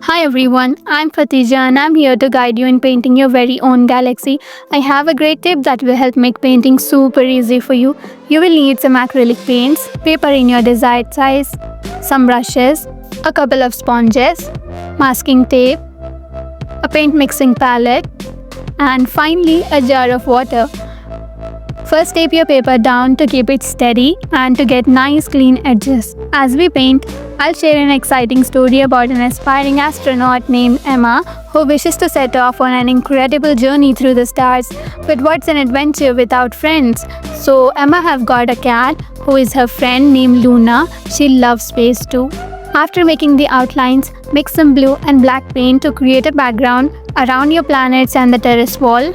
Hi everyone, I'm Khatija and I'm here to guide you in painting your very own galaxy. I have a great tip that will help make painting super easy for you. You will need some acrylic paints, paper in your desired size, some brushes, a couple of sponges, masking tape, a paint mixing palette, and finally a jar of water. First tape your paper down to keep it steady and to get nice clean edges. As we paint, I'll share an exciting story about an aspiring astronaut named Emma who wishes to set off on an incredible journey through the stars. But what's an adventure without friends? So Emma have got a cat who is her friend named Luna. She loves space too. After making the outlines, mix some blue and black paint to create a background around your planets and the terrace wall.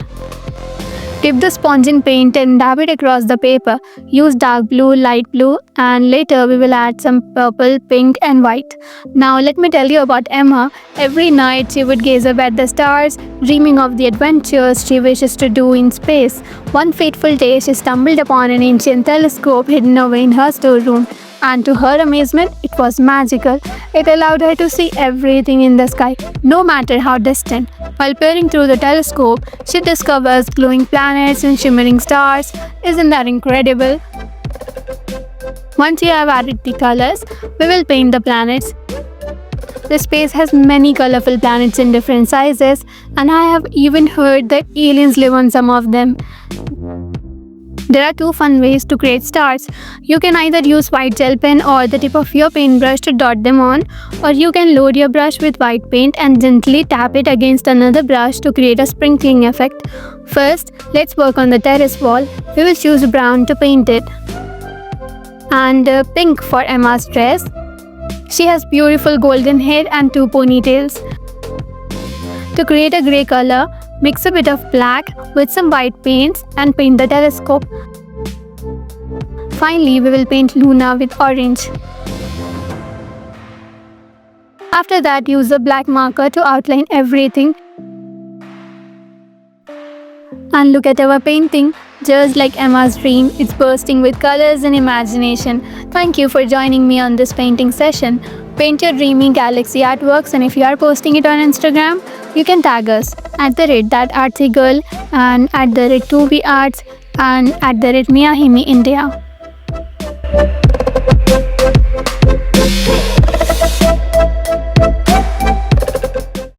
Dip the sponge in paint and dab it across the paper. Use dark blue, light blue, and later we will add some purple, pink, and white. Now let me tell you about Emma. Every night she would gaze up at the stars, dreaming of the adventures she wishes to do in space. One fateful day, she stumbled upon an ancient telescope hidden away in her storeroom. And to her amazement, it was magical. It allowed her to see everything in the sky, no matter how distant. While peering through the telescope, she discovers glowing planets and shimmering stars. Isn't that incredible? Once you have added the colors, we will paint the planets. The space has many colorful planets in different sizes, and I have even heard that aliens live on some of them. There are two fun ways to create stars. You can either use white gel pen or the tip of your paintbrush to dot them on, or you can load your brush with white paint and gently tap it against another brush to create a sprinkling effect. First, let's work on the terrace wall. We will choose brown to paint it, and pink for Emma's dress. She has beautiful golden hair and two ponytails. To create a grey color, mix a bit of black with some white paints and paint the telescope. Finally, we will paint Luna with orange. After that, use a black marker to outline everything. And look at our painting. Just like Emma's dream, it's bursting with colors and imagination. Thank you for joining me on this painting session. Paint your dreamy galaxy artworks, and if you are posting it on Instagram, you can tag us @thatartsygirl and @Thoovi arts and @Himi India.